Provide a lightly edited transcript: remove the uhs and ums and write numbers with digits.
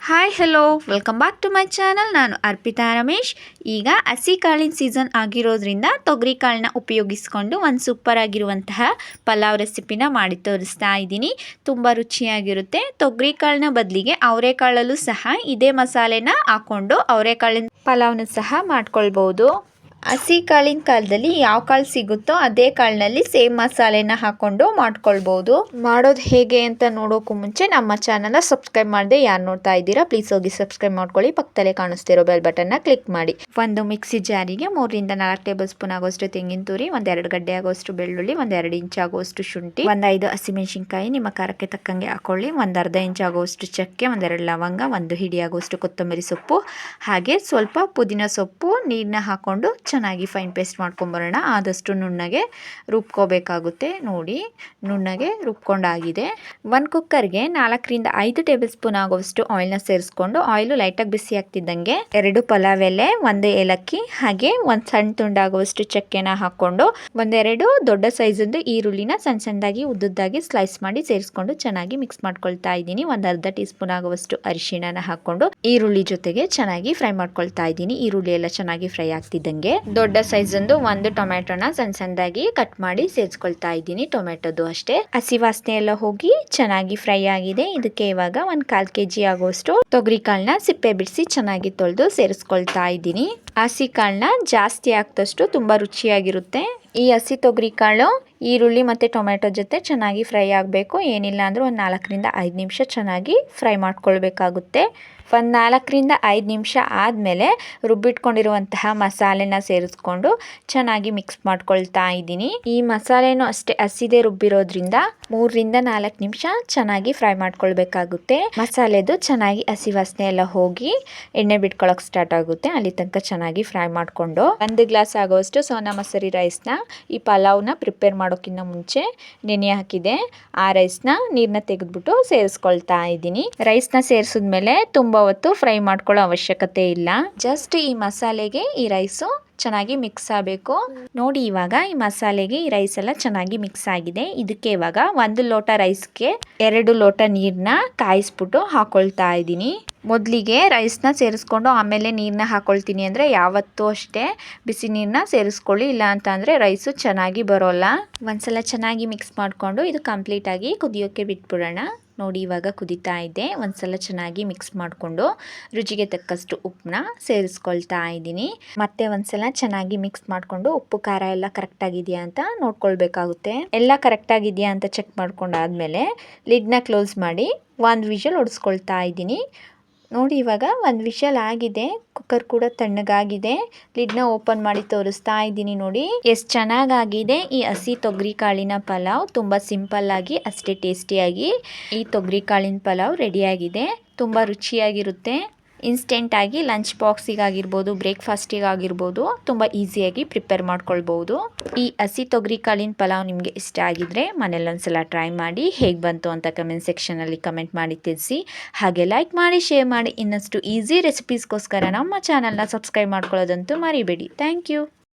Hi hello welcome back to my channel. ನಾನು ಅರ್ಪಿತಾ ರಮೇಶ್. ಈಗ ಹಸಿ ಕಾಳಿನ ಸೀಸನ್ ಆಗಿರೋದ್ರಿಂದ ತೊಗರಿ ಕಾಳನ್ನ ಉಪಯೋಗಿಸ್ಕೊಂಡು ಒಂದು ಸೂಪರ್ ಆಗಿರುವಂತಹ ಪಲಾವ್ ರೆಸಿಪಿನ ಮಾಡಿ ತೋರಿಸ್ತಾ ಇದ್ದೀನಿ. ತುಂಬ ರುಚಿಯಾಗಿರುತ್ತೆ. ತೊಗರಿ ಕಾಳನ್ನ ಬದಲಿಗೆ ಅವರೆಕಾಳಲ್ಲೂ ಸಹ ಇದೇ ಮಸಾಲೆನ ಹಾಕ್ಕೊಂಡು ಅವರೆಕಾಳಿನ ಪಲಾವ್ನ ಸಹ ಮಾಡ್ಕೊಳ್ಬೋದು. ಹಸಿ ಕಾಳಿನ ಕಾಲದಲ್ಲಿ ಯಾವ ಕಾಳು ಸಿಗುತ್ತೋ ಅದೇ ಕಾಳಿನಲ್ಲಿ ಸೇಮ್ ಮಸಾಲೆನ ಹಾಕ್ಕೊಂಡು ಮಾಡ್ಕೊಳ್ಬೋದು. ಮಾಡೋದು ಹೇಗೆ ಅಂತ ನೋಡೋಕ್ಕೂ ಮುಂಚೆ ನಮ್ಮ ಚಾನಲ್ನ ಸಬ್ಸ್ಕ್ರೈಬ್ ಮಾಡದೆ ಯಾರು ನೋಡ್ತಾ ಇದ್ದೀರಾ ಪ್ಲೀಸ್ ಹೋಗಿ ಸಬ್ಸ್ಕ್ರೈಬ್ ಮಾಡ್ಕೊಳ್ಳಿ. ಪಕ್ಕದಲ್ಲೇ ಕಾಣಿಸ್ತಿರೋ ಬೆಲ್ ಬಟನ್ನ ಕ್ಲಿಕ್ ಮಾಡಿ. ಒಂದು ಮಿಕ್ಸಿ ಜಾರಿಗೆ 3ರಿಂದ 4 ಟೇಬಲ್ ಸ್ಪೂನ್ ಆಗೋಷ್ಟು ತೆಂಗಿನ ತುರಿ, 1-2 ಗಡ್ಡೆ ಆಗೋಷ್ಟು ಬೆಳ್ಳುಳ್ಳಿ, 1-2 ಇಂಚ್ ಆಗೋಷ್ಟು ಶುಂಠಿ, 1-5 ಹಸಿಮೆಣಸಿನ್ಕಾಯಿ ನಿಮ್ಮ ಖಾರಕ್ಕೆ ತಕ್ಕಂಗೆ ಹಾಕೊಳ್ಳಿ, 1/2 ಇಂಚ್ ಆಗೋಷ್ಟು ಚಕ್ಕೆ, 1-2 ಲವಂಗ, 1 ಹಿಡಿ ಆಗೋಷ್ಟು ಕೊತ್ತಂಬರಿ ಸೊಪ್ಪು, ಹಾಗೆ ಸ್ವಲ್ಪ ಪುದೀನ ಸೊಪ್ಪು ನೀರನ್ನ ಹಾಕೊಂಡು ಚೆನ್ನಾಗಿ ಫೈನ್ ಪೇಸ್ಟ್ ಮಾಡ್ಕೊಂಬರೋಣ. ಆದಷ್ಟು ನುಣ್ಣಗೆ ರುಬ್ಕೋಬೇಕಾಗುತ್ತೆ. ನೋಡಿ ನುಣ್ಣಗೆ ರುಬ್ಕೊಂಡಾಗಿದೆ. ಒಂದು ಕುಕ್ಕರ್ಗೆ 4ರಿಂದ 5 ಟೇಬಲ್ ಸ್ಪೂನ್ ಆಗೋಷ್ಟು ಆಯಿಲ್ನ ಸೇರಿಸ್ಕೊಂಡು ಆಯಿಲು ಲೈಟಾಗಿ ಬಿಸಿ ಆಗ್ತಿದ್ದಂಗೆ 2 ಪಲಾವ್ ಎಲೆ, 1 ಏಲಕ್ಕಿ, ಹಾಗೆ 1 ಸಣ್ಣ ತುಂಡಾಗುವಷ್ಟು ಚಕ್ಕೆನ ಹಾಕ್ಕೊಂಡು 1-2 ದೊಡ್ಡ ಸೈಜದ್ದು ಈರುಳ್ಳಿನ ಸಣ್ಣ ಸಣ್ಣದಾಗಿ ಉದ್ದುದ್ದಾಗಿ ಸ್ಲೈಸ್ ಮಾಡಿ ಸೇರಿಸ್ಕೊಂಡು ಚೆನ್ನಾಗಿ ಮಿಕ್ಸ್ ಮಾಡ್ಕೊಳ್ತಾ ಇದ್ದೀನಿ. 1/2 ಟೀ ಸ್ಪೂನ್ ಆಗುವಷ್ಟು ಅರಿಶಿಣನ ಹಾಕೊಂಡು ಈರುಳ್ಳಿ ಜೊತೆಗೆ ಚೆನ್ನಾಗಿ ಫ್ರೈ ಮಾಡ್ಕೊಳ್ತಾ ಇದ್ದೀನಿ. ಈರುಳ್ಳಿ ಎಲ್ಲ ಚೆನ್ನಾಗಿ ಫ್ರೈ ಆಗ್ತಿದ್ದಂಗೆ ದೊಡ್ಡ ಸೈಜ್ ಒಂದು ಟೊಮ್ಯಾಟೋನ ಸಣ್ಣ ಸಣ್ಣದಾಗಿ ಕಟ್ ಮಾಡಿ ಸೇರಿಸ್ಕೊಳ್ತಾ ಇದ್ದೀನಿ. ಟೊಮ್ಯಾಟೋದು ಅಷ್ಟೇ ಹಸಿ ವಾಸನೆ ಎಲ್ಲ ಹೋಗಿ ಚೆನ್ನಾಗಿ ಫ್ರೈ ಆಗಿದೆ. ಇದಕ್ಕೆ ಇವಾಗ 1/4 kg ಆಗೋಷ್ಟು ತೊಗರಿ ಕಾಳನ್ನ ಸಿಪ್ಪೆ ಬಿಡಿಸಿ ಚೆನ್ನಾಗಿ ತೊಳೆದು ಸೇರಿಸ್ಕೊಳ್ತಾ ಇದ್ದೀನಿ. ಹಸಿ ಕಾಳನ್ನ ಜಾಸ್ತಿ ಹಾಕಿದಷ್ಟು ತುಂಬಾ ರುಚಿಯಾಗಿರುತ್ತೆ. ಈ ಹಸಿ ತೊಗರಿ ಕಾಳು ಈರುಳ್ಳಿ ಮತ್ತು ಟೊಮ್ಯಾಟೊ ಜೊತೆ ಚೆನ್ನಾಗಿ ಫ್ರೈ ಆಗಬೇಕು. ಏನಿಲ್ಲ ಅಂದರೂ ಒಂದು 4ರಿಂದ 5 ನಿಮಿಷ ಚೆನ್ನಾಗಿ ಫ್ರೈ ಮಾಡ್ಕೊಳ್ಬೇಕಾಗುತ್ತೆ. ಒಂದು 4ರಿಂದ 5 ನಿಮಿಷ ಆದಮೇಲೆ ರುಬ್ಬಿಟ್ಕೊಂಡಿರುವಂತಹ ಮಸಾಲೆನ ಸೇರಿಸ್ಕೊಂಡು ಚೆನ್ನಾಗಿ ಮಿಕ್ಸ್ ಮಾಡ್ಕೊಳ್ತಾ ಇದ್ದೀನಿ. ಈ ಮಸಾಲೆನೂ ಅಷ್ಟೇ ಹಸಿದೇ ರುಬ್ಬಿರೋದ್ರಿಂದ 3ರಿಂದ 4 ನಿಮಿಷ ಚೆನ್ನಾಗಿ ಫ್ರೈ ಮಾಡ್ಕೊಳ್ಬೇಕಾಗುತ್ತೆ. ಮಸಾಲೆದು ಚೆನ್ನಾಗಿ ಹಸಿ ವಾಸನೆ ಎಲ್ಲ ಹೋಗಿ ಎಣ್ಣೆ ಬಿಟ್ಕೊಳಕ್ಕೆ ಸ್ಟಾರ್ಟ್ ಆಗುತ್ತೆ. ಅಲ್ಲಿ ತನಕ ಚೆನ್ನಾಗಿ ಫ್ರೈ ಮಾಡಿಕೊಂಡು 1 ಗ್ಲಾಸ್ ಆಗೋಷ್ಟು ಸೋನಾ ಮಸೂರಿ ರೈಸ್ನ ಈ ಪಲಾವ್ನ ಪ್ರಿಪೇರ್ ಮಾಡೋಕ್ಕಿಂತ ಮುಂಚೆ ನೆನೆ ಹಾಕಿದೆ. ಆ ರೈಸ್ನ ನೀರನ್ನ ತೆಗೆದ್ಬಿಟ್ಟು ಸೇರಿಸ್ಕೊಳ್ತಾ ಇದ್ದೀನಿ. ರೈಸ್ನ ಸೇರಿಸಿದ್ಮೇಲೆ ತುಂಬ ಹೊತ್ತು ಫ್ರೈ ಮಾಡ್ಕೊಳ್ಳೋ ಅವಶ್ಯಕತೆ ಇಲ್ಲ. ಜಸ್ಟ್ ಈ ಮಸಾಲೆಗೆ ಈ ರೈಸು ಚೆನ್ನಾಗಿ ಮಿಕ್ಸ್ ಆಗಬೇಕು. ನೋಡಿ ಇವಾಗ ಈ ಮಸಾಲೆಗೆ ಈ ರೈಸ್ ಎಲ್ಲ ಚೆನ್ನಾಗಿ ಮಿಕ್ಸ್ ಆಗಿದೆ. ಇದಕ್ಕೆ ಇವಾಗ 1 ಲೋಟ ರೈಸ್ಗೆ 2 ಲೋಟ ನೀರನ್ನ ಕಾಯಿಸ್ಬಿಟ್ಟು ಹಾಕೊಳ್ತಾ ಇದ್ದೀನಿ. ಮೊದಲಿಗೆ ರೈಸ್ನ ಸೇರಿಸ್ಕೊಂಡು ಆಮೇಲೆ ನೀರನ್ನ ಹಾಕೊಳ್ತೀನಿ ಅಂದರೆ ಯಾವತ್ತೂ ಅಷ್ಟೇ ಬಿಸಿ ನೀರನ್ನ ಸೇರಿಸ್ಕೊಳ್ಳಿ, ಇಲ್ಲ ಅಂತ ಅಂದರೆ ರೈಸು ಚೆನ್ನಾಗಿ ಬರೋಲ್ಲ. ಒಂದ್ಸಲ ಚೆನ್ನಾಗಿ ಮಿಕ್ಸ್ ಮಾಡಿಕೊಂಡು ಇದು ಕಂಪ್ಲೀಟಾಗಿ ಕುದಿಯೋಕ್ಕೆ ಬಿಟ್ಬಿಡೋಣ. ನೋಡಿ ಇವಾಗ ಕುದೀತಾ ಇದೆ. ಒಂದ್ಸಲ ಚೆನ್ನಾಗಿ ಮಿಕ್ಸ್ ಮಾಡಿಕೊಂಡು ರುಚಿಗೆ ತಕ್ಕಷ್ಟು ಉಪ್ಪನ್ನ ಸೇರಿಸ್ಕೊಳ್ತಾ ಇದ್ದೀನಿ. ಮತ್ತೆ ಒಂದ್ಸಲ ಚೆನ್ನಾಗಿ ಮಿಕ್ಸ್ ಮಾಡಿಕೊಂಡು ಉಪ್ಪು ಖಾರ ಎಲ್ಲ ಕರೆಕ್ಟಾಗಿದೆಯಾ ಅಂತ ನೋಡ್ಕೊಳ್ಬೇಕಾಗುತ್ತೆ. ಎಲ್ಲ ಕರೆಕ್ಟಾಗಿದೆಯಾ ಅಂತ ಚೆಕ್ ಮಾಡ್ಕೊಂಡಾದ್ಮೇಲೆ ಲಿಡ್ನ ಕ್ಲೋಸ್ ಮಾಡಿ 1 ವಿಷಲ್ ಹೊಡಿಸ್ಕೊಳ್ತಾ ಇದ್ದೀನಿ. ನೋಡಿ ಇವಾಗ 1 ವಿಷಲ್ ಆಗಿದೆ. ಕುಕ್ಕರ್ ಕೂಡ ತಣ್ಣಗಾಗಿದೆ. ಲಿಡ್ನ ಓಪನ್ ಮಾಡಿ ತೋರಿಸ್ತಾ ಇದ್ದೀನಿ. ನೋಡಿ ಎಷ್ಟು ಚೆನ್ನಾಗಾಗಿದೆ ಈ ಹಸಿ ತೊಗರಿ ಕಾಳಿನ ಪಲಾವ್. ತುಂಬ ಸಿಂಪಲ್ ಆಗಿ ಅಷ್ಟೇ ಟೇಸ್ಟಿಯಾಗಿ ಈ ತೊಗರಿ ಕಾಳಿನ ಪಲಾವ್ ರೆಡಿಯಾಗಿದೆ. ತುಂಬ ರುಚಿಯಾಗಿರುತ್ತೆ. ಇನ್ಸ್ಟೆಂಟಾಗಿ ಲಂಚ್ ಬಾಕ್ಸಿಗಾಗಿರ್ಬೋದು, ಬ್ರೇಕ್ಫಾಸ್ಟಿಗಾಗಿರ್ಬೋದು ತುಂಬ ಈಸಿಯಾಗಿ ಪ್ರಿಪೇರ್ ಮಾಡ್ಕೊಳ್ಬೋದು. ಈ ಹಸಿ ತೊಗರಿ ಕಾಳಿನ ಪಲಾವ್ ನಿಮಗೆ ಇಷ್ಟ ಆಗಿದ್ರೆ ಮನೇಲಿ ಒಂದ್ಸಲ ಟ್ರೈ ಮಾಡಿ. ಹೇಗೆ ಬಂತು ಅಂತ ಕಮೆಂಟ್ ಸೆಕ್ಷನಲ್ಲಿ ಕಮೆಂಟ್ ಮಾಡಿ ತಿಳಿಸಿ. ಹಾಗೆ ಲೈಕ್ ಮಾಡಿ, ಶೇರ್ ಮಾಡಿ. ಇನ್ನಷ್ಟು ಈಸಿ ರೆಸಿಪೀಸ್ಗೋಸ್ಕರ ನಮ್ಮ ಚಾನಲ್ನ ಸಬ್ಸ್ಕ್ರೈಬ್ ಮಾಡ್ಕೊಳ್ಳೋದಂತೂ ಮರಿಬೇಡಿ. Thank you.